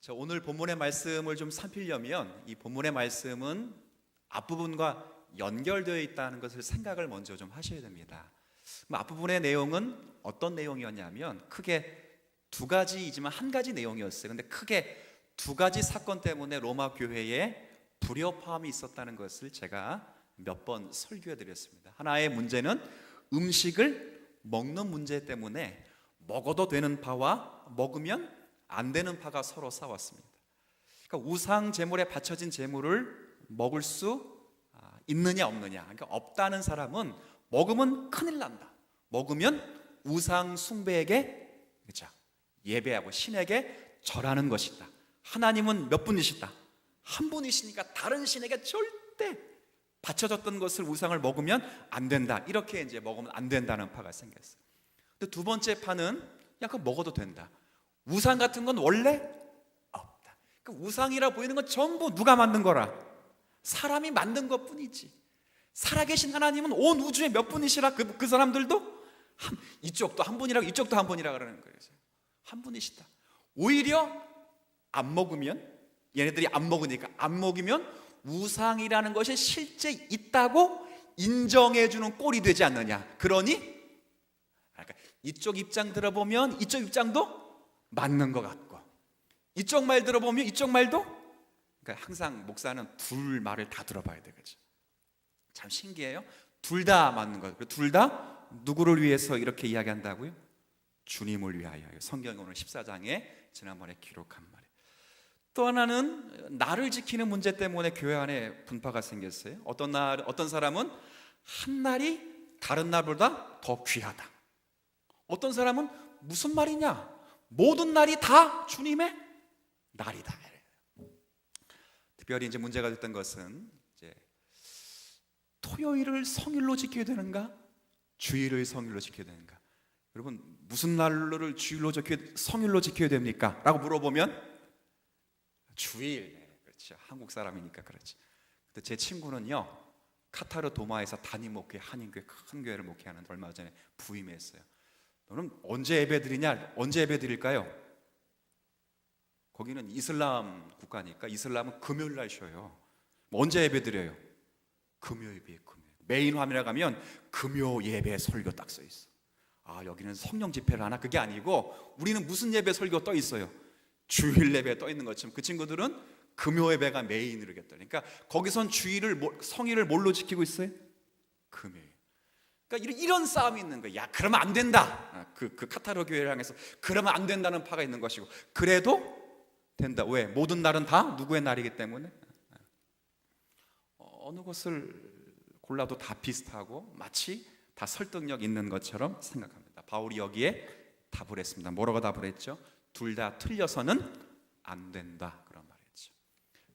자, 오늘 본문의 말씀을 좀 살피려면 이 본문의 말씀은 앞부분과 연결되어 있다는 것을 생각을 먼저 좀 하셔야 됩니다. 앞부분의 내용은 어떤 내용이었냐면 크게 두 가지이지만 한 가지 내용이었어요. 근데 크게 두 가지 사건 때문에 로마 교회에 불협화음이 있었다는 것을 제가 몇 번 설교해 드렸습니다. 하나의 문제는 음식을 먹는 문제 때문에 먹어도 되는 파와 먹으면 안 되는 파가 서로 싸웠습니다. 그러니까 우상 제물에 바쳐진 제물을 먹을 수 있느냐 없느냐. 그러니까 없다는 사람은 먹으면 큰일 난다. 먹으면 우상 숭배에게 그렇죠? 예배하고 신에게 절하는 것이다. 하나님은 몇 분이시다? 한 분이시니까 다른 신에게 절대 바쳐졌던 것을 우상을 먹으면 안 된다. 이렇게 이제 먹으면 안 된다는 파가 생겼어요. 근데 두 번째 파는 그거 먹어도 된다. 우상 같은 건 원래 없다. 그러니까 우상이라 보이는 건 전부 누가 만든 거라? 사람이 만든 것 뿐이지. 살아계신 하나님은 온 우주에 몇 분이시라 그 사람들도 이쪽도 한 분이라고 이쪽도 한 분이라 그러는 거예요. 한 분이시다. 오히려 안 먹으면 얘네들이 안 먹으니까 안 먹으면 우상이라는 것이 실제 있다고 인정해주는 꼴이 되지 않느냐. 그러니 이쪽 입장 들어보면 이쪽 입장도 맞는 것 같고 이쪽 말 들어보면 이쪽 말도 그러니까 항상 목사는 둘 말을 다 들어봐야 되겠죠. 참 신기해요. 둘 다 맞는 것. 둘 다 누구를 위해서 이렇게 이야기한다고요? 주님을 위하여. 성경에 오늘 14장에 지난번에 기록한 말이에요. 또 하나는 나를 지키는 문제 때문에 교회 안에 분파가 생겼어요. 어떤 사람은 한 날이 다른 날보다 더 귀하다. 어떤 사람은 무슨 말이냐? 모든 날이 다 주님의 날이다. 특별히 이제 문제가 됐던 것은 이제 토요일을 성일로 지켜야 되는가? 주일을 성일로 지켜야 되는가? 여러분 무슨 날을 주일로 성일로 지켜야 됩니까? 라고 물어보면 주일. 그렇죠. 한국 사람이니까 그렇지. 근데 제 친구는요 카타르 도마에서 단임 목회 한인교회 큰 교회를 목회하는 얼마 전에 부임했어요. 너는 언제 예배드리냐? 언제 예배드릴까요? 거기는 이슬람 국가니까 이슬람은 금요일 날 쉬어요. 언제 예배드려요? 금요일. 메인 화면에 가면 금요 예배 설교 딱 써 있어. 여기는 성령 집회를 하나? 그게 아니고 우리는 무슨 예배 설교 떠 있어요? 주일 예배 떠 있는 것처럼 그 친구들은 금요 예배가 메인으로 겠다. 그러니까 거기선 성일을 뭘로 지키고 있어요? 금요일. 그러니까 이런 싸움이 있는 거예요. 그러면 안 된다. 그 카타르 교회를 향해서 그러면 안 된다는 파가 있는 것이고 그래도 된다. 왜? 모든 날은 다 누구의 날이기 때문에 어느 것을 골라도 다 비슷하고 마치 다 설득력 있는 것처럼 생각합니다. 바울이 여기에 답을 했습니다. 뭐라고 답을 했죠? 둘 다 틀려서는 안 된다. 그런 말이었죠.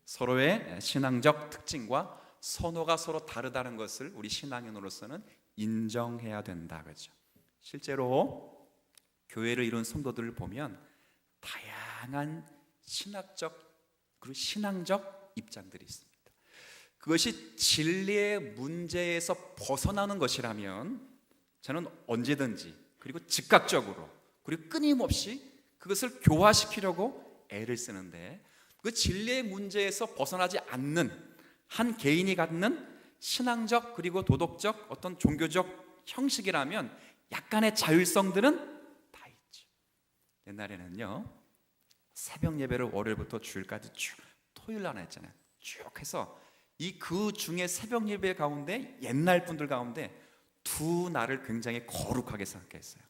서로의 신앙적 특징과 선호가 서로 다르다는 것을 우리 신앙인으로서는 인정해야 된다. 그렇죠? 실제로 교회를 이룬 성도들을 보면 다양한 신학적 그리고 신앙적 입장들이 있습니다. 그것이 진리의 문제에서 벗어나는 것이라면 저는 언제든지 그리고 즉각적으로 그리고 끊임없이 그것을 교화시키려고 애를 쓰는데 그 진리의 문제에서 벗어나지 않는 한 개인이 갖는 신앙적 그리고 도덕적 어떤 종교적 형식이라면 약간의 자율성들은 다 있죠. 옛날에는요 새벽 예배를 월요일부터 주일까지 쭉 토요일 날 했잖아요. 쭉 해서 그 중에 새벽 예배 가운데 옛날 분들 가운데 두 날을 굉장히 거룩하게 생각했어요.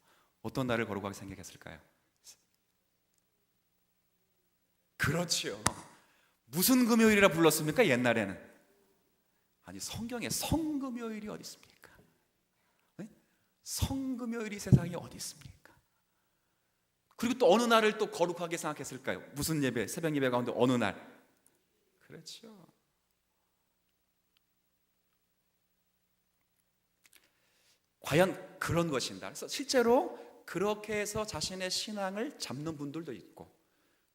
어떤 날을 거룩하게 생각했을까요? 그렇죠. 무슨 금요일이라 불렀습니까? 옛날에는 아니 성경에 성금요일이 어디 있습니까? 네? 성금요일이 세상에 어디 있습니까? 그리고 또 어느 날을 또 거룩하게 생각했을까요? 무슨 예배? 새벽 예배 가운데 어느 날? 그렇죠. 과연 그런 것인가? 그래서 실제로 그렇게 해서 자신의 신앙을 잡는 분들도 있고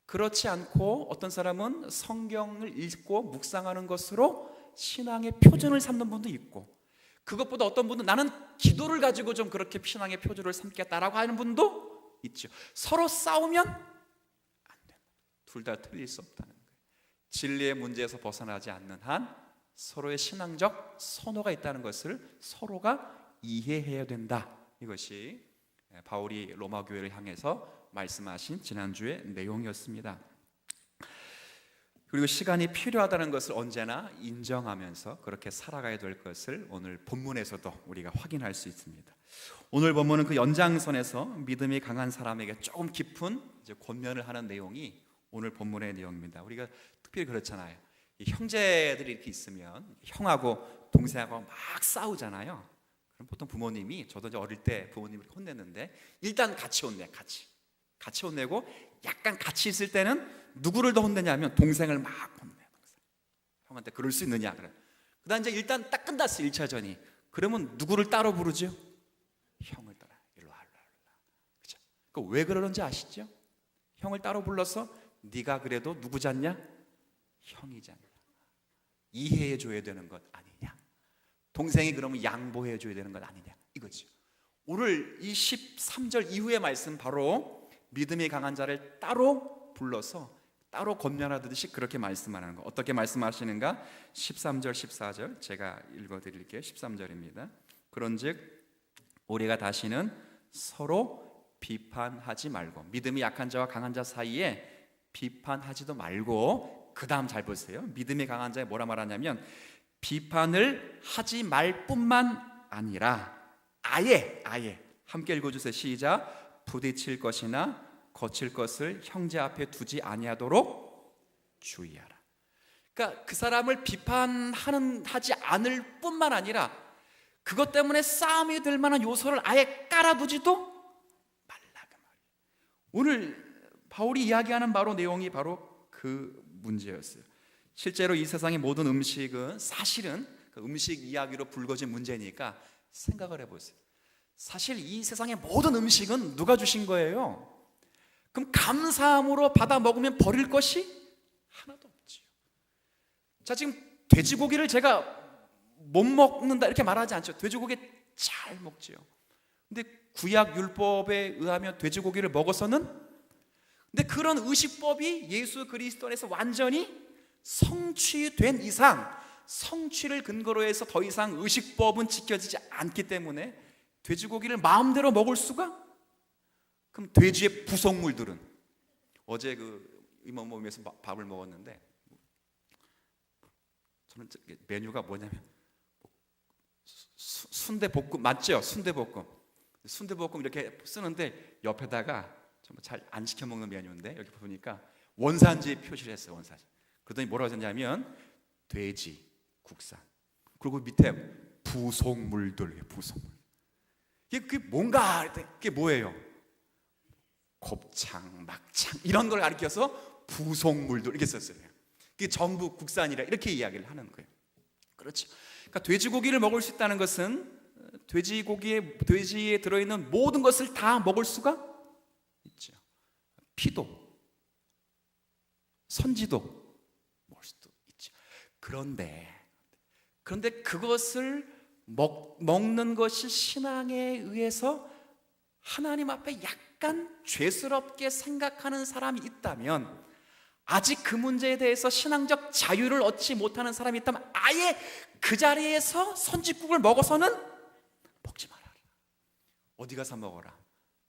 그렇지 않고 어떤 사람은 성경을 읽고 묵상하는 것으로 신앙의 표준을 삼는 분도 있고 그것보다 어떤 분은 나는 기도를 가지고 좀 그렇게 신앙의 표준을 삼겠다라고 하는 분도 있죠. 서로 싸우면 안 된다. 둘 다 틀릴 수 없다는 거예요. 진리의 문제에서 벗어나지 않는 한 서로의 신앙적 선호가 있다는 것을 서로가 이해해야 된다. 이것이 바울이 로마 교회를 향해서 말씀하신 지난주의 내용이었습니다. 그리고 시간이 필요하다는 것을 언제나 인정하면서 그렇게 살아가야 될 것을 오늘 본문에서도 우리가 확인할 수 있습니다. 오늘 본문은 그 연장선에서 믿음이 강한 사람에게 조금 깊은 권면을 하는 내용이 오늘 본문의 내용입니다. 우리가 특별히 그렇잖아요. 이 형제들이 이렇게 있으면 형하고 동생하고 막 싸우잖아요. 그럼 보통 부모님이, 저도 이제 어릴 때 부모님이 혼냈는데, 일단 같이 혼내, 같이 혼내고, 약간 같이 있을 때는 누구를 더 혼내냐면 동생을 막 혼내. 형한테 그럴 수 있느냐 그래. 그다음 이제 일단 딱 끝났어 1차전이. 그러면 누구를 따로 부르죠? 형을 따라. 일로 와. 그렇죠? 왜 그러는지 아시죠? 형을 따로 불러서 네가 그래도 누구 잤냐? 형이잖아. 이해해 줘야 되는 것 아니냐? 동생이 그러면 양보해 줘야 되는 것 아니냐? 이거죠. 오늘 이 13절 이후의 말씀, 바로 믿음이 강한 자를 따로 불러서 따로 권면하듯이 그렇게 말씀하는 거. 어떻게 말씀하시는가? 13절 14절 제가 읽어드릴게요. 13절입니다. 그런즉 우리가 다시는 서로 비판하지 말고, 믿음이 약한 자와 강한 자 사이에 비판하지도 말고, 그 다음 잘 보세요. 믿음이 강한 자에 뭐라 말하냐면 비판을 하지 말 뿐만 아니라 아예 함께 읽어주세요. 시작. 부딪힐 것이나 거칠 것을 형제 앞에 두지 아니하도록 주의하라. 그러니까 그 사람을 비판하지 않을 뿐만 아니라 그것 때문에 싸움이 될 만한 요소를 아예 깔아두지도 말라 그 말이에요. 오늘 바울이 이야기하는 바로 내용이 바로 그 문제였어요. 실제로 이 세상의 모든 음식은 사실은 그 음식 이야기로 불거진 문제니까 생각을 해보세요. 사실 이 세상의 모든 음식은 누가 주신 거예요? 그럼 감사함으로 받아 먹으면 버릴 것이 하나도 없지요. 자, 지금 돼지고기를 제가 못 먹는다 이렇게 말하지 않죠. 돼지고기 잘 먹지요. 근데 구약 율법에 의하면 돼지고기를 먹어서는, 근데 그런 의식법이 예수 그리스도 안에서 완전히 성취된 이상, 성취를 근거로 해서 더 이상 의식법은 지켜지지 않기 때문에 돼지고기를 마음대로 먹을 수가. 그럼 돼지의 부속물들은, 어제 그 임원 모임에서 밥을 먹었는데 저는 메뉴가 뭐냐면 순대볶음 맞죠? 순대볶음 이렇게 쓰는데 옆에다가 잘 안 시켜 먹는 메뉴인데 여기 보니까 원산지 표시를 했어요. 원산지. 그러더니 뭐라고 했냐면 돼지 국산. 그리고 밑에 부속물들, 부속물. 이게 뭔가, 그게 뭐예요? 곱창, 막창 이런 걸 가리켜서 부속물들 이렇게 썼어요. 그게 전부 국산이라 이렇게 이야기를 하는 거예요. 그렇죠. 그러니까 돼지고기를 먹을 수 있다는 것은 돼지에 들어있는 모든 것을 다 먹을 수가 있죠. 피도, 선지도 먹을 수도 있죠. 그런데 그것을 먹는 것이 신앙에 의해서 하나님 앞에 약간 죄스럽게 생각하는 사람이 있다면, 아직 그 문제에 대해서 신앙적 자유를 얻지 못하는 사람이 있다면 아예 그 자리에서 선지국을 먹어서는 먹지 말아라. 어디 가서 먹어라?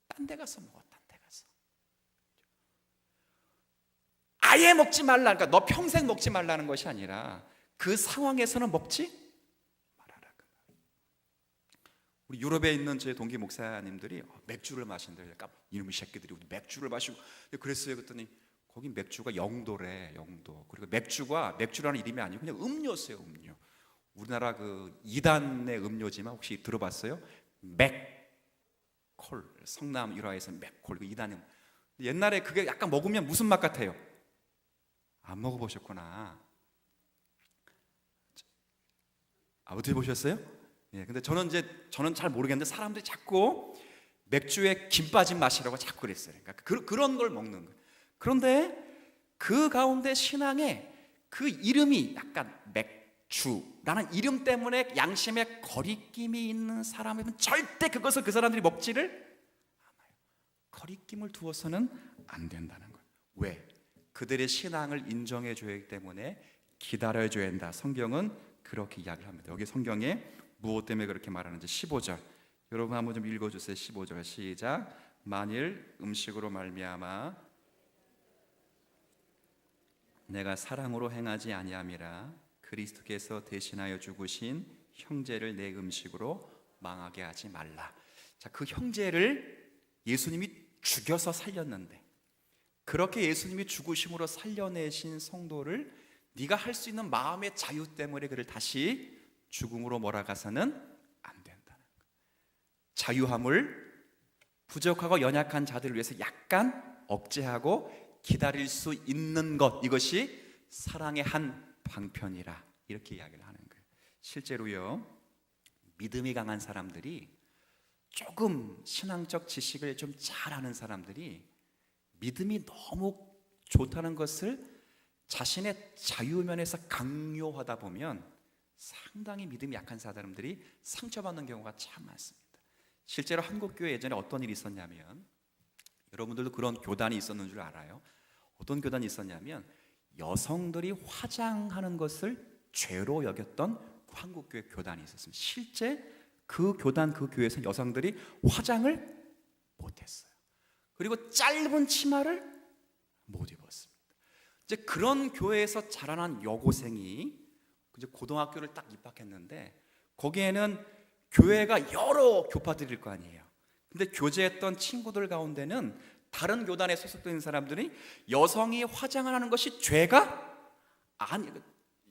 딴 데 가서 먹어. 딴 데 가서. 아예 먹지 말라. 그러니까 너 평생 먹지 말라는 것이 아니라 그 상황에서는 먹지 말아라. 우리 유럽에 있는 제 동기 목사님들이 맥주를 마신대요. 그러니까 이놈의 새끼들이 맥주를 마시고 그랬어요. 그랬더니 거기 맥주가 영도래, 영도. 그리고 맥주라는 이름이 아니고 그냥 음료수예요, 음료. 우리나라 그 2단의 음료지만 혹시 들어봤어요? 맥콜, 성남 일화에서 맥콜, 그 2단의. 옛날에 그게 약간 먹으면 무슨 맛 같아요? 안 먹어보셨구나. 어떻게 보셨어요? 예, 근데 저는 잘 모르겠는데 사람들이 자꾸 맥주에 김 빠진 맛이라고 자꾸 그랬어요. 그러니까 그런 걸 먹는 거예요. 그런데 그 가운데 신앙에 그 이름이 약간 맥주라는 이름 때문에 양심에 거리낌이 있는 사람이면 절대 그것을 그 사람들이 먹지를 않아요. 거리낌을 두어서는 안 된다는 거예요. 왜? 그들의 신앙을 인정해 줘야 하기 때문에 기다려 줘야 한다. 성경은 그렇게 이야기를 합니다. 여기 성경에 무엇 때문에 그렇게 말하는지 15절 여러분 한번 좀 읽어주세요. 15절 시작. 만일 음식으로 말미암아 내가 사랑으로 행하지 아니함이라 그리스도께서 대신하여 죽으신 형제를 내 음식으로 망하게 하지 말라. 자, 그 형제를 예수님이 죽여서 살렸는데 그렇게 예수님이 죽으심으로 살려내신 성도를 네가 할 수 있는 마음의 자유 때문에 그를 다시 죽음으로 몰아가서는 안 된다는 거예요. 자유함을 부족하고 연약한 자들을 위해서 약간 억제하고 기다릴 수 있는 것, 이것이 사랑의 한 방편이라 이렇게 이야기를 하는 거예요. 실제로요, 믿음이 강한 사람들이 조금 신앙적 지식을 좀 잘하는 사람들이 믿음이 너무 좋다는 것을 자신의 자유면에서 강요하다 보면 상당히 믿음이 약한 사람들이 상처받는 경우가 참 많습니다. 실제로 한국교회 예전에 어떤 일이 있었냐면, 여러분들도 그런 교단이 있었는 줄 알아요. 어떤 교단이 있었냐면 여성들이 화장하는 것을 죄로 여겼던 한국교회 교단이 있었습니다. 실제 그 교단, 그 교회에서 여성들이 화장을 못했어요. 그리고 짧은 치마를 못 입었습니다. 이제 그런 교회에서 자라난 여고생이 이제 고등학교를 딱 입학했는데 거기에는 교회가 여러 교파들일 거 아니에요. 근데 교제했던 친구들 가운데는 다른 교단에 소속된 사람들이 여성이 화장을 하는 것이 죄가 아니,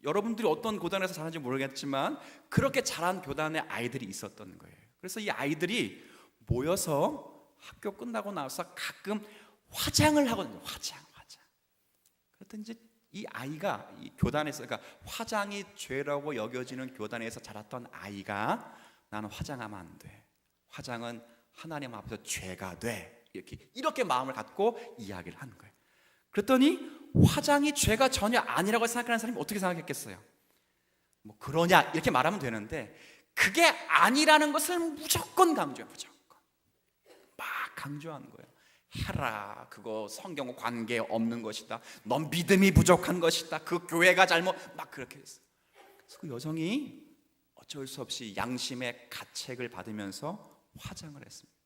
여러분들이 어떤 교단에서 자란지 모르겠지만 그렇게 자란 교단의 아이들이 있었던 거예요. 그래서 이 아이들이 모여서 학교 끝나고 나서 가끔 화장을 하거든요. 화장. 그랬더니 이제 이 아이가 이 교단에서, 그러니까 화장이 죄라고 여겨지는 교단에서 자랐던 아이가 나는 화장하면 안 돼. 화장은 하나님 앞에서 죄가 돼. 이렇게 마음을 갖고 이야기를 하는 거예요. 그랬더니 화장이 죄가 전혀 아니라고 생각하는 사람이 어떻게 생각했겠어요? 뭐 그러냐 이렇게 말하면 되는데 그게 아니라는 것을 무조건 강조해요. 무조건 막 강조하는 거예요. 해라, 그거 성경과 관계 없는 것이다. 넌 믿음이 부족한 것이다. 그 교회가 잘못, 막 그렇게 했어요. 그래서 그 여성이 어쩔 수 없이 양심의 가책을 받으면서 화장을 했습니다.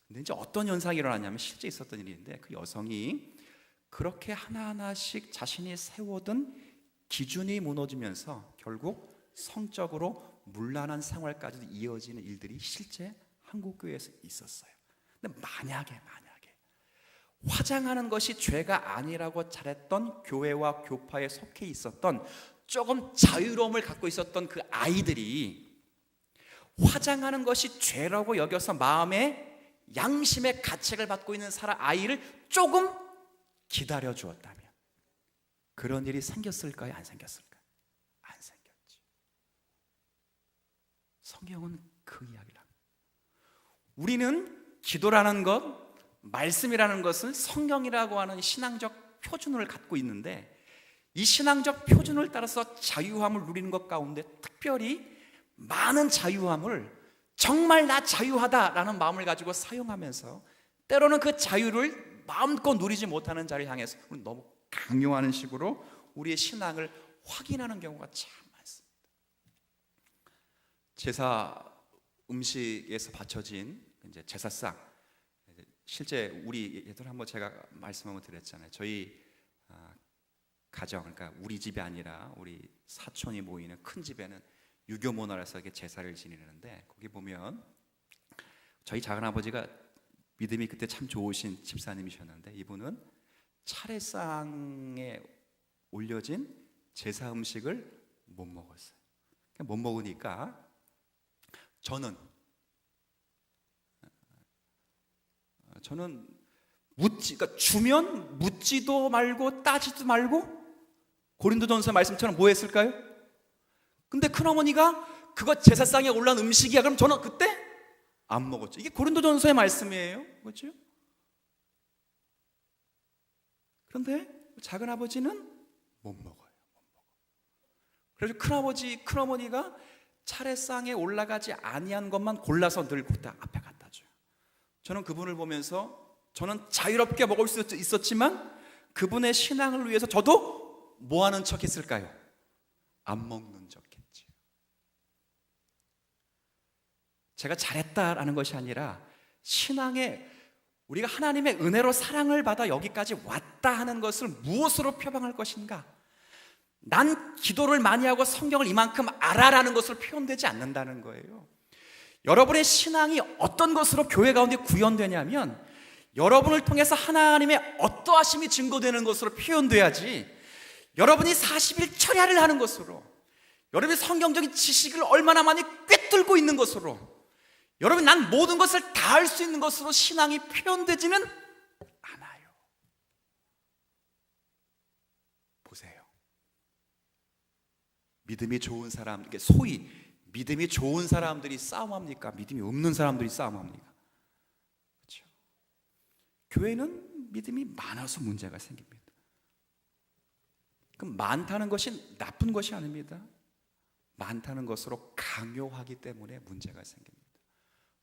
근데 이제 어떤 현상이 일어났냐면 실제 있었던 일인데 그 여성이 그렇게 하나하나씩 자신이 세워둔 기준이 무너지면서 결국 성적으로 문란한 생활까지도 이어지는 일들이 실제 한국교회에서 있었어요. 근데 만약에 화장하는 것이 죄가 아니라고 잘했던 교회와 교파에 속해 있었던 조금 자유로움을 갖고 있었던 그 아이들이 화장하는 것이 죄라고 여겨서 마음에 양심의 가책을 받고 있는 아이를 조금 기다려 주었다면 그런 일이 생겼을까요? 안 생겼을까요? 안 생겼죠. 성경은 그 이야기를 합니다. 우리는 기도라는 것, 말씀이라는 것은 성경이라고 하는 신앙적 표준을 갖고 있는데 이 신앙적 표준을 따라서 자유함을 누리는 것 가운데 특별히 많은 자유함을 정말 나 자유하다라는 마음을 가지고 사용하면서 때로는 그 자유를 마음껏 누리지 못하는 자를 향해서 너무 강요하는 식으로 우리의 신앙을 확인하는 경우가 참 많습니다. 제사 음식에서 바쳐진 이제 제사상, 실제 우리 예전에 한번 제가 말씀 한번 드렸잖아요. 저희 가정, 그러니까 우리 집이 아니라 우리 사촌이 모이는 큰 집에는 유교문화라서 이렇게 제사를 지내는데 거기 보면 저희 작은아버지가 믿음이 그때 참 좋으신 집사님이셨는데 이분은 차례상에 올려진 제사 음식을 못 먹었어요. 못 먹으니까 저는 그러니까 주면 묻지도 말고 따지도 말고 고린도전서 말씀처럼 뭐 했을까요? 근데 큰어머니가 그거 제사상에 올라온 음식이야. 그럼 저는 그때 안 먹었죠. 이게 고린도전서의 말씀이에요. 그렇죠? 그런데 작은아버지는 못 먹어요. 그래서 큰어머니가 차례상에 올라가지 아니한 것만 골라서 늘 그때 앞에 갖다 줘요. 저는 그분을 보면서 저는 자유롭게 먹을 수 있었지만 그분의 신앙을 위해서 저도 뭐 하는 척 했을까요? 안 먹는 척 했지. 제가 잘했다라는 것이 아니라 신앙에 우리가 하나님의 은혜로 사랑을 받아 여기까지 왔다 하는 것을 무엇으로 표방할 것인가? 난 기도를 많이 하고 성경을 이만큼 알아라는 것으로 표현되지 않는다는 거예요. 여러분의 신앙이 어떤 것으로 교회 가운데 구현되냐면 여러분을 통해서 하나님의 어떠하심이 증거되는 것으로 표현돼야지, 여러분이 40일 철야를 하는 것으로, 여러분이 성경적인 지식을 얼마나 많이 꿰뚫고 있는 것으로, 여러분 난 모든 것을 다 할 수 있는 것으로 신앙이 표현되지는 않아요. 보세요. 믿음이 좋은 사람, 소위 믿음이 좋은 사람들이 싸움합니까? 믿음이 없는 사람들이 싸움합니까? 그렇죠? 교회는 믿음이 많아서 문제가 생깁니다. 그럼 많다는 것이 나쁜 것이 아닙니다. 많다는 것으로 강요하기 때문에 문제가 생깁니다.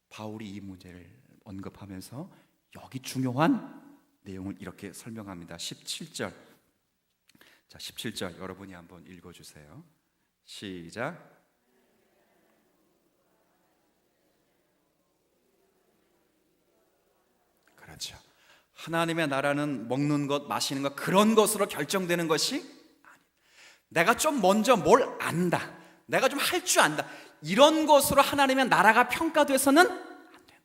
바울이 이 문제를 언급하면서 여기 중요한 내용을 이렇게 설명합니다. 17절. 자, 17절 여러분이 한번 읽어주세요. 시작. 그렇죠. 하나님의 나라는 먹는 것, 마시는 것, 그런 것으로 결정되는 것이 아니다. 내가 좀 먼저 뭘 안다, 내가 좀 할 줄 안다, 이런 것으로 하나님의 나라가 평가돼서는 안 된다.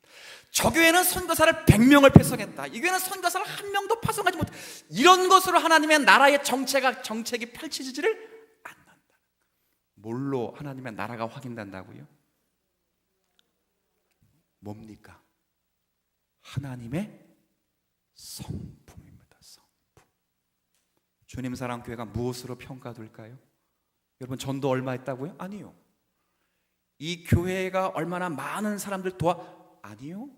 저 교회는 선교사를 100명을 파송했다, 이 교회는 선교사를 한 명도 파송하지 못했다, 이런 것으로 하나님의 나라의 정책이 펼쳐지지를 않는다. 뭘로 하나님의 나라가 확인된다고요? 뭡니까? 하나님의 성품입니다. 성품. 주님 사랑 교회가 무엇으로 평가될까요? 여러분 전도 얼마 했다고요? 아니요. 이 교회가 얼마나 많은 사람들 아니요.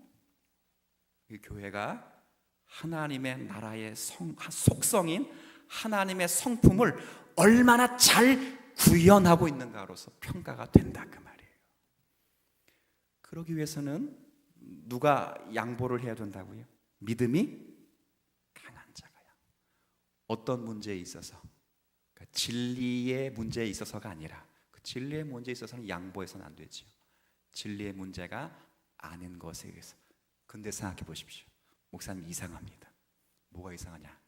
이 교회가 하나님의 나라의 속성인 하나님의 성품을 얼마나 잘 구현하고 있는가로서 평가가 된다, 그 말이에요. 그러기 위해서는 누가 양보를 해야 된다고요? 믿음이 강한 자가요. 어떤 문제에 있어서, 그러니까 진리의 문제에 있어서가 아니라, 그 진리의 문제에 있어서는 양보해서는 안 되죠. 진리의 문제가 아닌 것에 의해서. 근데 생각해 보십시오. 목사님 이상합니다. 뭐가 이상하냐?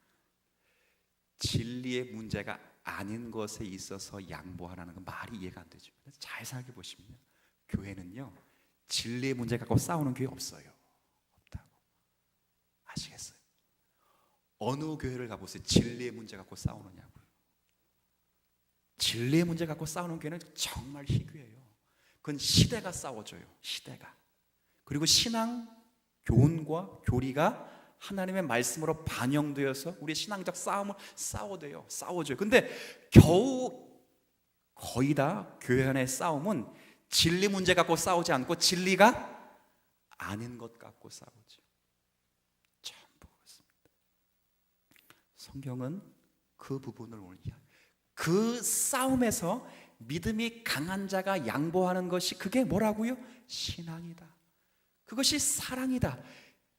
진리의 문제가 아닌 것에 있어서 양보하라는 건 말이 이해가 안 되죠. 잘 생각해 보시면 교회는요, 진리의 문제 갖고 싸우는 교회 없어요. 없다고. 아시겠어요? 어느 교회를 가보세요. 진리의 문제 갖고 싸우느냐고요. 진리의 문제 갖고 싸우는 교회는 정말 희귀해요. 그건 시대가 싸워줘요. 시대가. 그리고 신앙 교훈과 교리가 하나님의 말씀으로 반영되어서 우리 신앙적 싸움을 싸워줘요. 근데 거의 다 교회 안의 싸움은 진리 문제 갖고 싸우지 않고 진리가 아닌 것 갖고 싸우죠. 전부 그렇습니다. 성경은 그 부분을 오늘 그 싸움에서 믿음이 강한 자가 양보하는 것이, 그게 뭐라고요? 신앙이다. 그것이 사랑이다.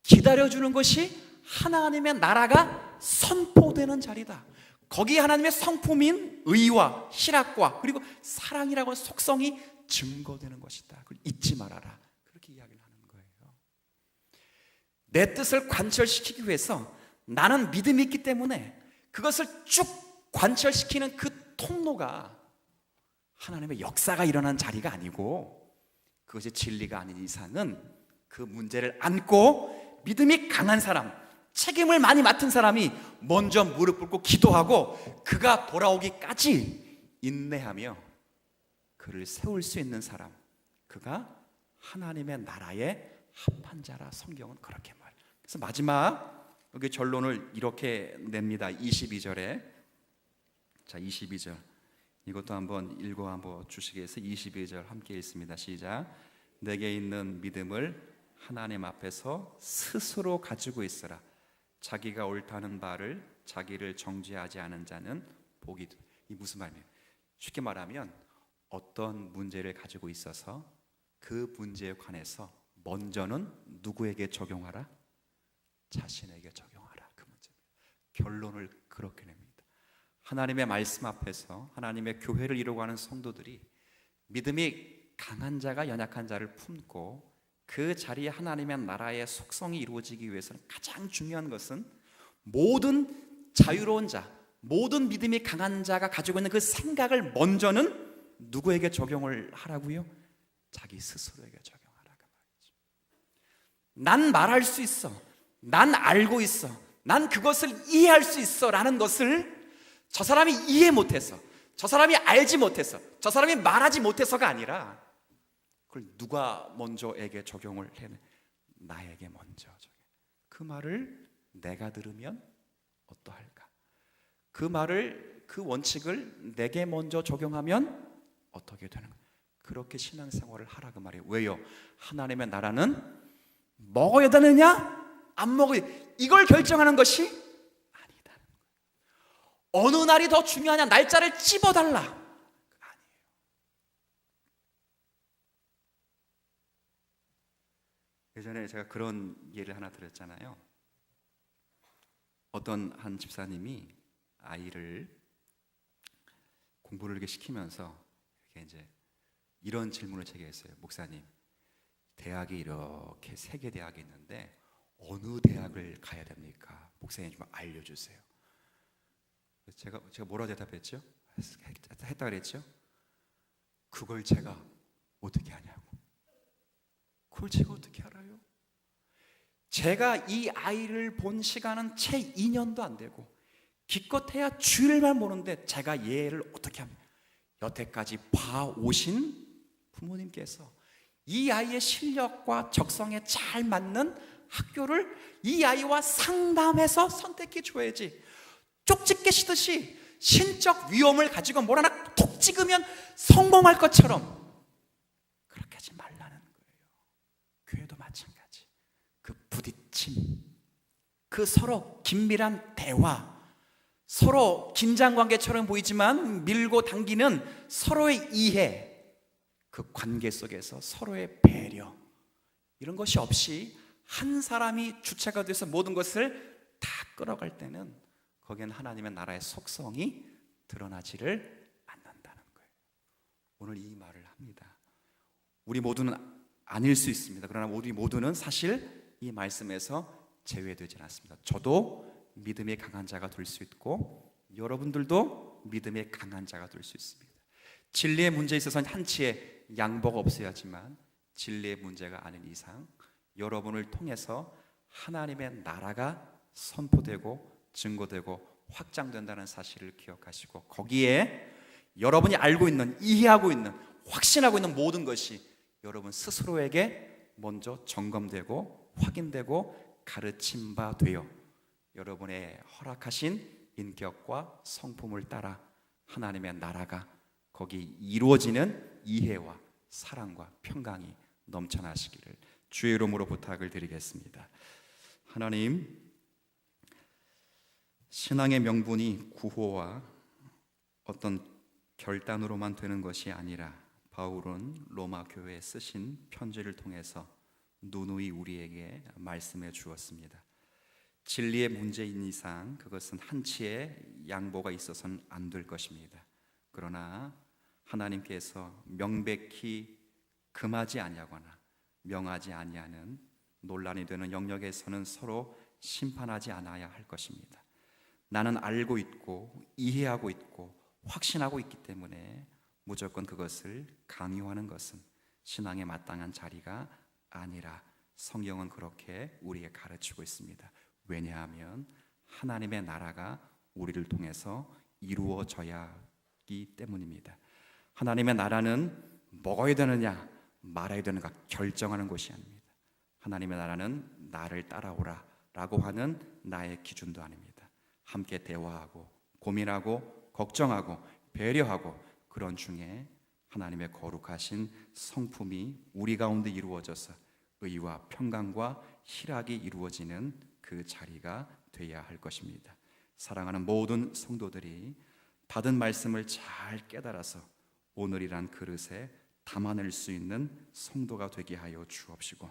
기다려주는 것이 하나님의 나라가 선포되는 자리다. 거기에 하나님의 성품인 의와 희락과 그리고 사랑이라고 하는 속성이 증거되는 것이다. 그걸 잊지 말아라. 그렇게 이야기를 하는 거예요. 내 뜻을 관철시키기 위해서 나는 믿음이 있기 때문에 그것을 쭉 관철시키는 그 통로가 하나님의 역사가 일어나는 자리가 아니고, 그것이 진리가 아닌 이상은 그 문제를 안고 믿음이 강한 사람, 책임을 많이 맡은 사람이 먼저 무릎 꿇고 기도하고 그가 돌아오기까지 인내하며 그를 세울 수 있는 사람, 그가 하나님의 나라의 합한 자라 성경은 그렇게 말해요. 그래서 마지막 여기 결론을 이렇게 냅니다. 22절에. 자, 22절 이것도 한번 읽어 주시겠어요? 22절 함께 읽습니다. 시작. 내게 있는 믿음을 하나님 앞에서 스스로 가지고 있으라. 자기가 옳다는 바를 자기를 정죄하지 않은 자는 복이. 이 무슨 말이에요? 쉽게 말하면 어떤 문제를 가지고 있어서 그 문제에 관해서 먼저는 누구에게 적용하라? 자신에게 적용하라. 그 문제입니다. 결론을 그렇게 냅니다. 하나님의 말씀 앞에서 하나님의 교회를 이루어가는 성도들이 믿음이 강한 자가 연약한 자를 품고 그 자리에 하나님의 나라의 속성이 이루어지기 위해서는 가장 중요한 것은 모든 자유로운 자, 모든 믿음이 강한 자가 가지고 있는 그 생각을 먼저는 누구에게 적용을 하라고요? 자기 스스로에게 적용하라고 말이죠. 난 말할 수 있어, 난 알고 있어, 난 그것을 이해할 수 있어 라는 것을 저 사람이 이해 못해서, 저 사람이 알지 못해서, 저 사람이 말하지 못해서가 아니라 그걸 누가 먼저에게 적용을 해? 나에게 먼저 적용. 그 말을 내가 들으면 어떠할까? 그 말을, 그 원칙을 내게 먼저 적용하면 어떻게 되는 거예요? 그렇게 신앙생활을 하라 그 말이에요. 왜요? 하나님의 나라는 먹어야 되느냐 안 먹어야 이걸 결정하는 것이 아니다. 어느 날이 더 중요하냐, 날짜를 찝어달라, 아니에요. 예전에 제가 그런 예를 하나 드렸잖아요. 어떤 한 집사님이 아이를 공부를 이렇게 시키면서 이렇게 이제 이런 질문을 제게 했어요. 목사님, 대학이 이렇게 3개 대학이 있는데 어느 대학을 가야 됩니까? 목사님 좀 알려주세요. 제가 뭐라 대답했죠? 했다 그랬죠? 그걸 제가 어떻게 아냐고. 그걸 제가 어떻게 알아요? 제가 이 아이를 본 시간은 채 2년도 안 되고 기껏해야 주일만 보는데 제가 얘를 어떻게 합니까? 여태까지 봐오신 부모님께서 이 아이의 실력과 적성에 잘 맞는 학교를 이 아이와 상담해서 선택해 줘야지, 쪽집 게시듯이 신적 위험을 가지고 뭘 하나 톡 찍으면 성공할 것처럼 그렇게 하지 말라는 거예요. 교회도 마찬가지. 그 부딪힘, 그 서로 긴밀한 대화, 서로 긴장관계처럼 보이지만 밀고 당기는 서로의 이해, 그 관계 속에서 서로의 배려, 이런 것이 없이 한 사람이 주체가 돼서 모든 것을 다 끌어갈 때는 거기엔 하나님의 나라의 속성이 드러나지를 않는다는 거예요. 오늘 이 말을 합니다. 우리 모두는 아닐 수 있습니다. 그러나 우리 모두는 사실 이 말씀에서 제외되지 않습니다. 저도 믿음의 강한 자가 될 수 있고 여러분들도 믿음의 강한 자가 될 수 있습니다. 진리의 문제에 있어서는 한치의 양보가 없어야 하지만 진리의 문제가 아닌 이상 여러분을 통해서 하나님의 나라가 선포되고 증거되고 확장된다는 사실을 기억하시고 거기에 여러분이 알고 있는, 이해하고 있는, 확신하고 있는 모든 것이 여러분 스스로에게 먼저 점검되고 확인되고 가르침 바 되어 여러분의 허락하신 인격과 성품을 따라 하나님의 나라가 거기 이루어지는 이해와 사랑과 평강이 넘쳐나시기를 주의 이름으로 부탁을 드리겠습니다. 하나님, 신앙의 명분이 구호와 어떤 결단으로만 되는 것이 아니라 바울은 로마 교회에 쓰신 편지를 통해서 누누이 우리에게 말씀해 주었습니다. 진리의 문제인 이상 그것은 한치의 양보가 있어서는 안 될 것입니다. 그러나 하나님께서 명백히 금하지 아니하거나 명하지 아니하는 논란이 되는 영역에서는 서로 심판하지 않아야 할 것입니다. 나는 알고 있고 이해하고 있고 확신하고 있기 때문에 무조건 그것을 강요하는 것은 신앙에 마땅한 자리가 아니라 성경은 그렇게 우리에게 가르치고 있습니다. 왜냐하면 하나님의 나라가 우리를 통해서 이루어져야 하기 때문입니다. 하나님의 나라는 먹어야 되느냐 말아야 되는가 결정하는 것이 아닙니다. 하나님의 나라는 나를 따라오라 라고 하는 나의 기준도 아닙니다. 함께 대화하고 고민하고 걱정하고 배려하고 그런 중에 하나님의 거룩하신 성품이 우리 가운데 이루어져서 의와 평강과 희락이 이루어지는 그 자리가 되어야 할 것입니다. 사랑하는 모든 성도들이 받은 말씀을 잘 깨달아서 오늘이란 그릇에 담아낼 수 있는 성도가 되게 하여 주옵시고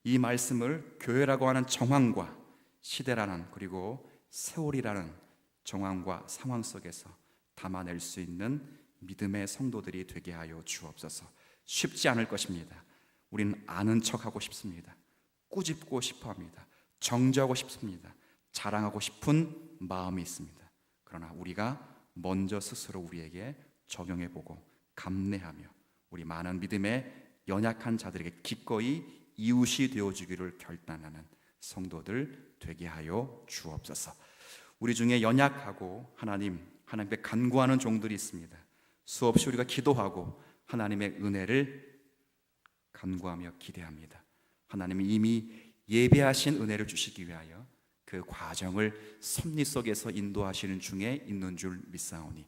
이 말씀을 교회라고 하는 정황과 시대라는 그리고 세월이라는 정황과 상황 속에서 담아낼 수 있는 믿음의 성도들이 되게 하여 주옵소서. 쉽지 않을 것입니다. 우리는 아는 척하고 싶습니다. 꾸짖고 싶어합니다. 정죄하고 싶습니다. 자랑하고 싶은 마음이 있습니다. 그러나 우리가 먼저 스스로 우리에게 적용해보고 감내하며 우리 많은 믿음의 연약한 자들에게 기꺼이 이웃이 되어주기를 결단하는 성도들 되게 하여 주옵소서. 우리 중에 연약하고 하나님께 간구하는 종들이 있습니다. 수없이 우리가 기도하고 하나님의 은혜를 간구하며 기대합니다. 하나님이 이미 예배하신 은혜를 주시기 위하여 그 과정을 섭리 속에서 인도하시는 중에 있는 줄 믿사오니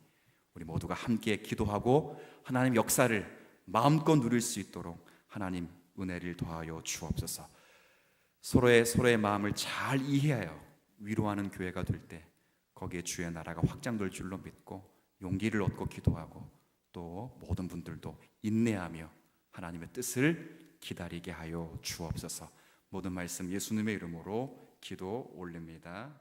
우리 모두가 함께 기도하고 하나님 역사를 마음껏 누릴 수 있도록 하나님 은혜를 더하여 주옵소서. 서로의 마음을 잘 이해하여 위로하는 교회가 될 때 거기에 주의 나라가 확장될 줄로 믿고 용기를 얻고 기도하고 또 모든 분들도 인내하며 하나님의 뜻을 기다리게 하여 주옵소서. 모든 말씀 예수님의 이름으로 기도 올립니다.